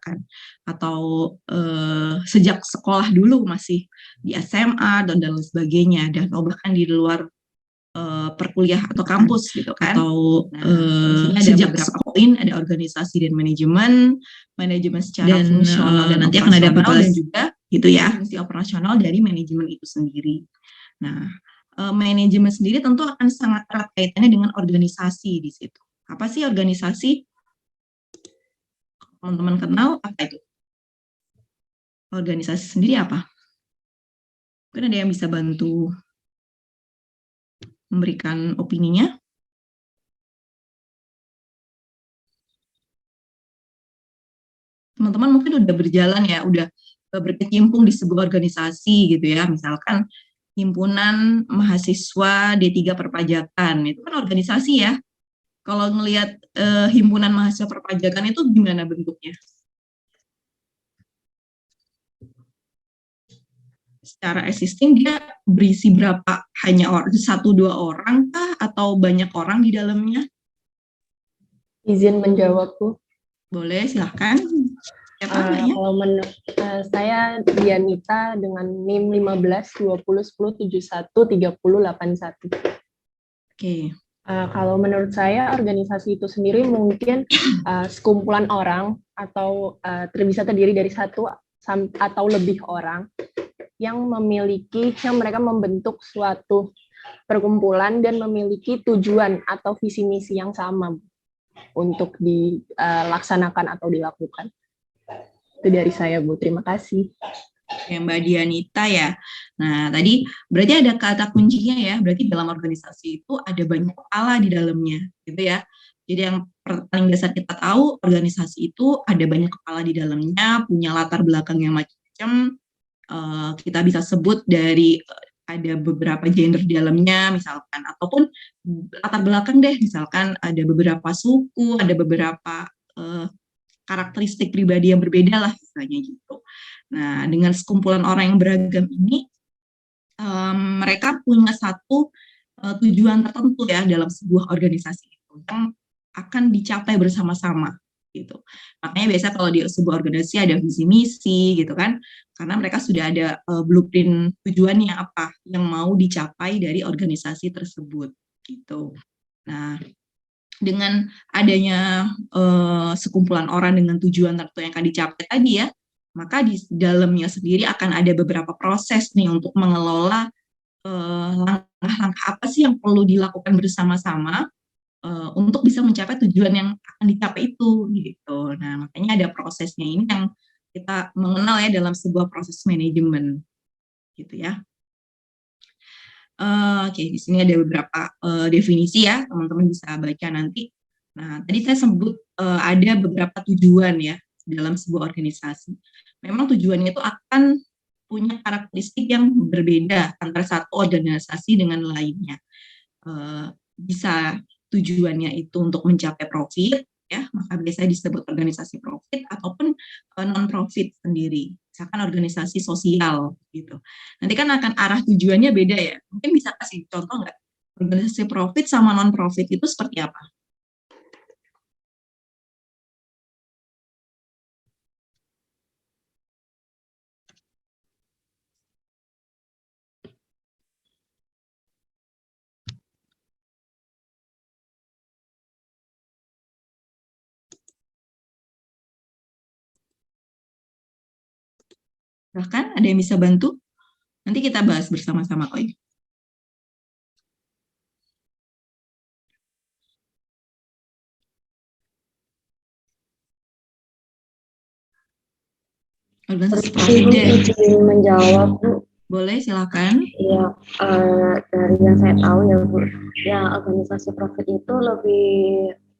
misalkan, atau sejak sekolah dulu masih di SMA dan lain sebagainya, dan bahkan di luar perkuliah atau kampus gitu kan, atau sejak poin ada organisasi dan manajemen secara fungsional dan nanti akan ada dan juga gitu ya fungsi operasional dari manajemen itu sendiri. Nah, manajemen sendiri tentu akan sangat erat kaitannya dengan organisasi di situ. Apa sih organisasi? Teman-teman kenal apa itu? Organisasi sendiri apa? Mungkin ada yang bisa bantu memberikan opininya. Teman-teman mungkin udah berjalan ya, udah berkecimpung di sebuah organisasi gitu ya, misalkan himpunan mahasiswa D3 perpajakan, itu kan organisasi ya. Kalau ngelihat himpunan mahasiswa perpajakan itu gimana bentuknya? Secara existing dia berisi berapa? Hanya 1-2 orang kah atau banyak orang di dalamnya? Izin menjawab, Bu. Boleh, silahkan. Kalau menurut saya Dianita dengan NIM 152010713081. Oke. Kalau menurut saya organisasi itu sendiri mungkin sekumpulan orang atau bisa terdiri dari satu atau lebih orang yang mereka membentuk suatu perkumpulan dan memiliki tujuan atau visi misi yang sama untuk dilaksanakan atau dilakukan. Itu dari saya, Bu. Terima kasih. Ya, Mbak Dianita ya. Nah, tadi berarti ada kata kuncinya ya. Berarti dalam organisasi itu ada banyak kepala di dalamnya, gitu ya. Jadi yang paling dasar kita tahu, organisasi itu ada banyak kepala di dalamnya, punya latar belakang yang macam-macam. Kita bisa sebut dari ada beberapa gender di dalamnya misalkan, ataupun latar belakang deh, misalkan ada beberapa suku, ada beberapa karakteristik pribadi yang berbeda lah misalnya gitu. Nah, dengan sekumpulan orang yang beragam ini, mereka punya satu tujuan tertentu ya dalam sebuah organisasi itu yang akan dicapai bersama-sama gitu. Makanya biasa kalau di sebuah organisasi ada visi misi gitu kan, karena mereka sudah ada blueprint tujuannya apa yang mau dicapai dari organisasi tersebut gitu. Nah, dengan adanya sekumpulan orang dengan tujuan tertentu yang akan dicapai tadi ya, maka di dalamnya sendiri akan ada beberapa proses nih untuk mengelola langkah-langkah apa sih yang perlu dilakukan bersama-sama untuk bisa mencapai tujuan yang akan dicapai itu gitu. Nah, makanya ada prosesnya ini yang kita mengenal ya dalam sebuah proses manajemen gitu ya. Oke, di sini ada beberapa definisi ya, teman-teman bisa baca nanti. Nah, tadi saya sebut ada beberapa tujuan ya dalam sebuah organisasi. Memang tujuannya itu akan punya karakteristik yang berbeda antara satu organisasi dengan lainnya. Bisa tujuannya itu untuk mencapai profit, ya, maka biasanya disebut organisasi profit ataupun non-profit sendiri, misalkan organisasi sosial gitu. Nanti kan akan arah tujuannya beda ya. Mungkin bisa kasih contoh nggak? Organisasi profit sama non-profit itu seperti apa? Bahkan ada yang bisa bantu? Nanti kita bahas bersama-sama kok ya. Organisasi profit deh. Izin menjawab, Bu. Boleh, silakan. Ya, dari yang saya tahu ya, Bu, ya organisasi profit itu lebih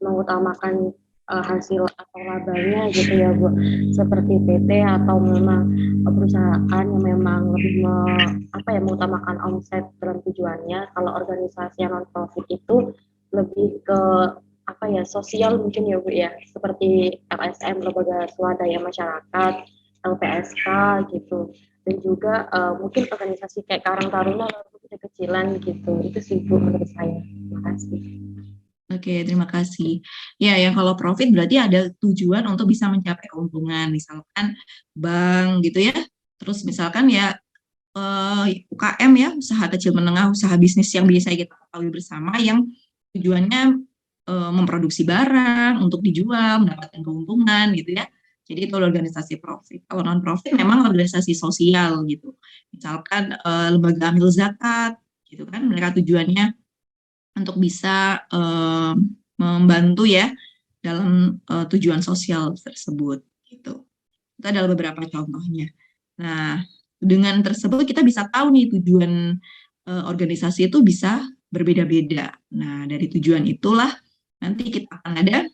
mengutamakan hasil atau labanya gitu ya, Bu. Seperti PT atau memang perusahaan yang memang lebih mengutamakan omset dalam tujuannya. Kalau organisasi yang non profit itu lebih ke sosial mungkin ya, Bu ya. Seperti LSM, lembaga swadaya masyarakat, LPSK gitu, dan juga mungkin organisasi kayak Karang Taruna kecil-kecilan gitu. Itu sih Bu menurut saya. Terima kasih. Oke, terima kasih. Ya, yang kalau profit berarti ada tujuan untuk bisa mencapai keuntungan, misalkan bank gitu ya. Terus misalkan ya UKM ya, usaha kecil menengah, usaha bisnis yang biasa kita ketahui bersama yang tujuannya memproduksi barang untuk dijual, mendapatkan keuntungan gitu ya. Jadi itu organisasi profit. Kalau non profit memang organisasi sosial gitu. Misalkan lembaga amil zakat gitu kan, mereka tujuannya untuk bisa membantu ya dalam tujuan sosial tersebut gitu. Itu adalah beberapa contohnya. Nah, dengan tersebut kita bisa tahu nih tujuan organisasi itu bisa berbeda-beda. Nah, dari tujuan itulah nanti kita akan ada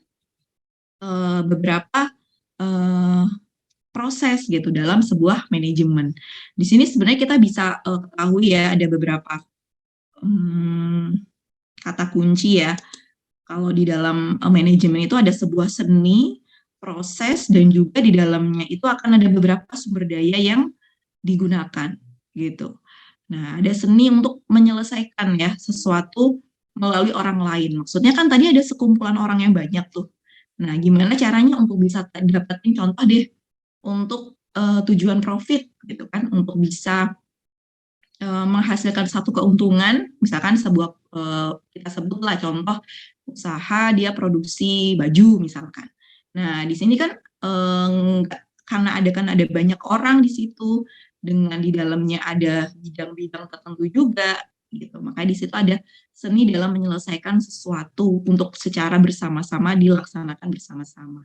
beberapa uh, proses gitu dalam sebuah manajemen. Di sini sebenarnya kita bisa ketahui ya ada beberapa kata kunci ya. Kalau di dalam manajemen itu ada sebuah seni, proses, dan juga di dalamnya itu akan ada beberapa sumber daya yang digunakan gitu. Nah, ada seni untuk menyelesaikan ya sesuatu melalui orang lain. Maksudnya kan tadi ada sekumpulan orang yang banyak tuh. Nah, gimana caranya untuk bisa dapetin contoh deh untuk tujuan profit gitu kan, untuk bisa menghasilkan satu keuntungan, misalkan sebuah kita sebutlah contoh usaha dia produksi baju misalkan. Nah di sini kan karena ada banyak orang di situ dengan di dalamnya ada bidang-bidang tertentu juga gitu, maka di situ ada seni dalam menyelesaikan sesuatu untuk secara bersama-sama dilaksanakan bersama-sama.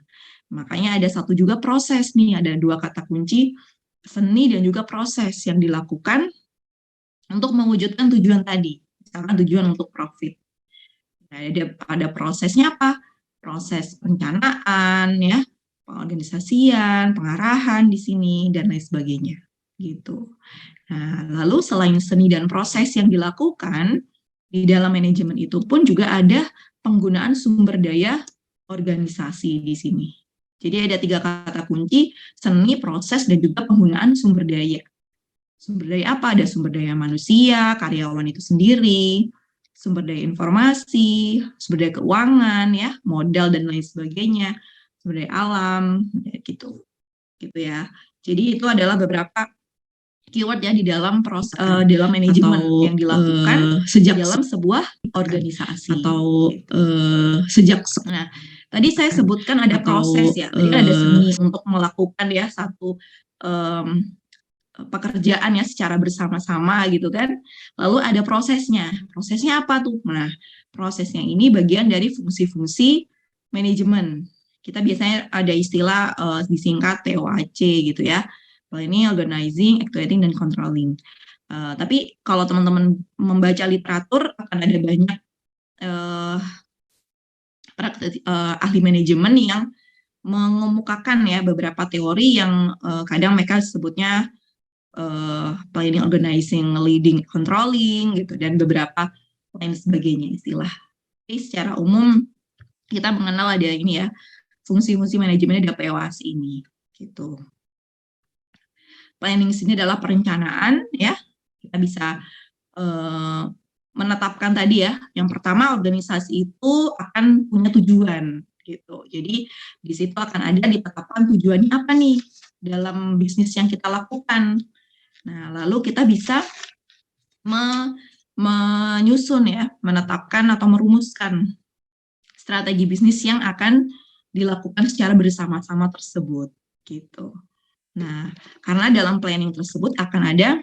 Makanya ada satu juga proses nih, ada dua kata kunci seni dan juga proses yang dilakukan untuk mewujudkan tujuan tadi, misalkan tujuan untuk profit. Nah, ada prosesnya apa? Proses perencanaan, ya, pengorganisasian, pengarahan di sini dan lain sebagainya, gitu. Nah, lalu selain seni dan proses yang dilakukan di dalam manajemen itu pun juga ada penggunaan sumber daya organisasi di sini. Jadi ada 3 kata kunci, seni, proses, dan juga penggunaan sumber daya. Sumber daya apa? Ada sumber daya manusia, karyawan itu sendiri, sumber daya informasi, sumber daya keuangan, ya, modal dan lain sebagainya, sumber daya alam, gitu, gitu ya. Jadi itu adalah beberapa keyword ya di dalam dalam manajemen yang dilakukan sejak dalam sebuah organisasi atau sejak. Nah, tadi saya sebutkan ada proses ya, tadi ada seni untuk melakukan ya satu pekerjaan ya secara bersama-sama gitu kan. Lalu ada prosesnya. Prosesnya apa tuh? Nah, prosesnya ini bagian dari fungsi-fungsi manajemen. Kita biasanya ada istilah disingkat TOAC gitu ya. Planning, organizing, actuating, dan controlling. Tapi kalau teman-teman membaca literatur akan ada banyak ahli manajemen yang mengemukakan ya beberapa teori yang kadang mereka sebutnya planning, organizing, leading, controlling gitu dan beberapa lain sebagainya istilah. Jadi secara umum kita mengenal ada ini ya fungsi-fungsi manajemen ada POAS ini gitu. Planning sini adalah perencanaan ya. Kita bisa menetapkan tadi ya. Yang pertama organisasi itu akan punya tujuan gitu. Jadi di situ akan ada ditetapkan tujuannya apa nih dalam bisnis yang kita lakukan. Nah, lalu kita bisa menyusun ya, menetapkan atau merumuskan strategi bisnis yang akan dilakukan secara bersama-sama tersebut, gitu. Nah, karena dalam planning tersebut akan ada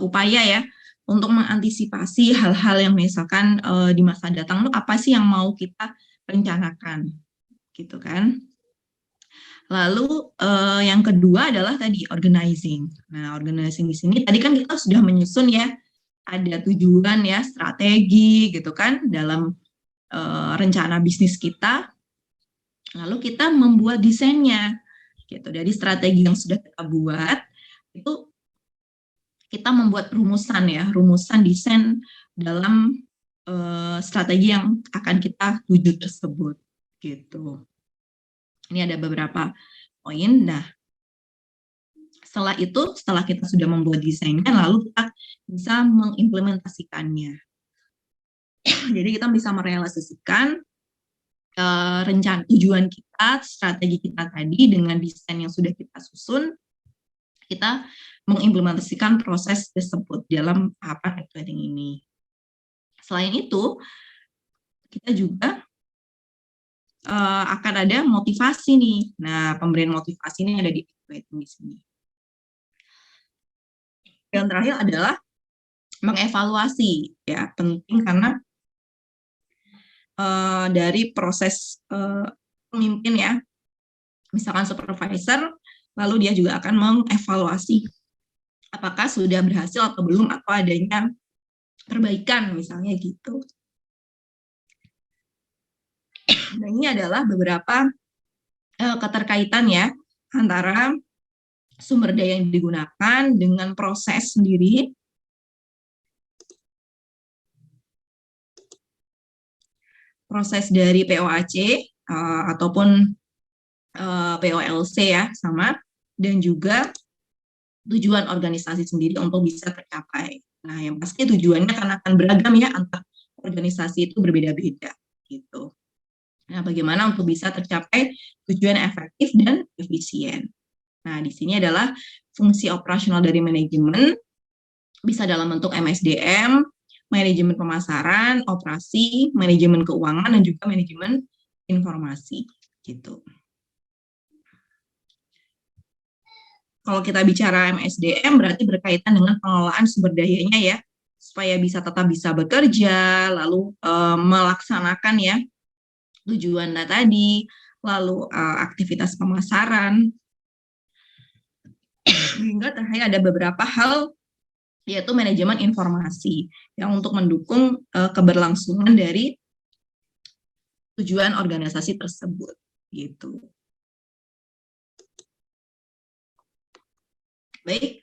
upaya ya untuk mengantisipasi hal-hal yang misalkan di masa datang itu apa sih yang mau kita rencanakan, gitu kan? Lalu yang kedua adalah tadi organizing. Nah, organizing di sini tadi kan kita sudah menyusun ya, ada tujuan ya, strategi gitu kan dalam rencana bisnis kita. Lalu kita membuat desainnya, gitu. Dari strategi yang sudah kita buat itu kita membuat rumusan ya, rumusan desain dalam strategi yang akan kita tuju tersebut, gitu. Ini ada beberapa poin. Nah, setelah itu, setelah kita sudah membuat desainnya, lalu kita bisa mengimplementasikannya. Jadi kita bisa merealisasikan rencana tujuan kita, strategi kita tadi dengan desain yang sudah kita susun, kita mengimplementasikan proses tersebut dalam tahapan activating ini. Selain itu, kita juga akan ada motivasi nih. Nah, pemberian motivasi ini ada di activating di sini. Yang terakhir adalah mengevaluasi, ya penting karena dari proses pemimpin ya, misalkan supervisor, lalu dia juga akan mengevaluasi apakah sudah berhasil atau belum, atau adanya perbaikan misalnya gitu. Nah, ini adalah beberapa keterkaitan ya antara sumber daya yang digunakan dengan proses sendiri. Proses dari POAC ataupun POLC ya sama, dan juga tujuan organisasi sendiri untuk bisa tercapai. Nah, yang pasti tujuannya akan beragam ya, antar organisasi itu berbeda-beda gitu. Nah, bagaimana untuk bisa tercapai tujuan efektif dan efisien. Nah, di sini adalah fungsi operasional dari manajemen, bisa dalam bentuk MSDM, manajemen pemasaran, operasi, manajemen keuangan, dan juga manajemen informasi gitu. Kalau kita bicara MSDM berarti berkaitan dengan pengelolaan sumber dayanya ya, supaya tetap bisa bekerja, lalu melaksanakan ya tujuan tadi, lalu aktivitas pemasaran. Hingga terakhir ada beberapa hal, yaitu manajemen informasi yang untuk mendukung keberlangsungan dari tujuan organisasi tersebut gitu. Baik,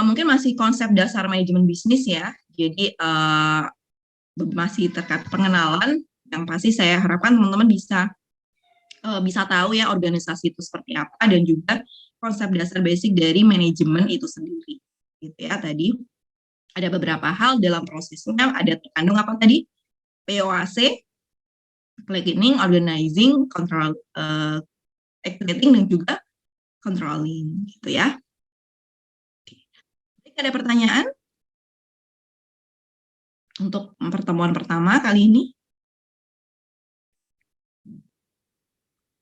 mungkin masih konsep dasar manajemen bisnis ya. Jadi masih terkait pengenalan, yang pasti saya harapkan teman-teman bisa tahu ya organisasi itu seperti apa, dan juga konsep dasar basic dari manajemen itu sendiri. Gitu ya, tadi ada beberapa hal dalam prosesnya, ada terkandung apa tadi? POAC, planning, organizing, control, activating, dan juga controlling gitu ya. Ada pertanyaan untuk pertemuan pertama kali ini?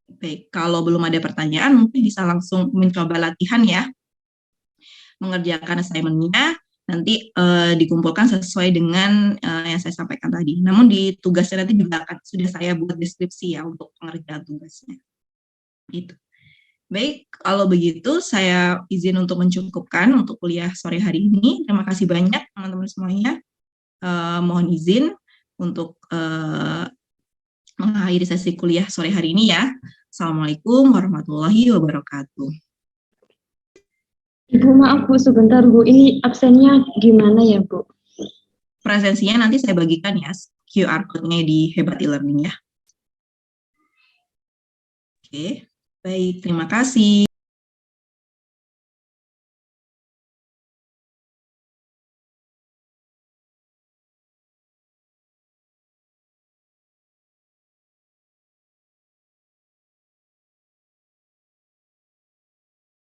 Baik, kalau belum ada pertanyaan, mungkin bisa langsung mencoba latihan ya. Mengerjakan assignment-nya, nanti dikumpulkan sesuai dengan yang saya sampaikan tadi. Namun di tugasnya nanti juga sudah saya buat deskripsi ya untuk pengerjaan tugasnya. Gitu. Baik, kalau begitu saya izin untuk mencukupkan untuk kuliah sore hari ini. Terima kasih banyak teman-teman semuanya. Mohon izin untuk mengakhiri sesi kuliah sore hari ini ya. Assalamualaikum warahmatullahi wabarakatuh. Ibu, maaf Bu, sebentar Bu, ini absennya gimana ya Bu? Presensinya nanti saya bagikan ya, QR code-nya di Hebat e-Learning ya. Oke, baik, terima kasih.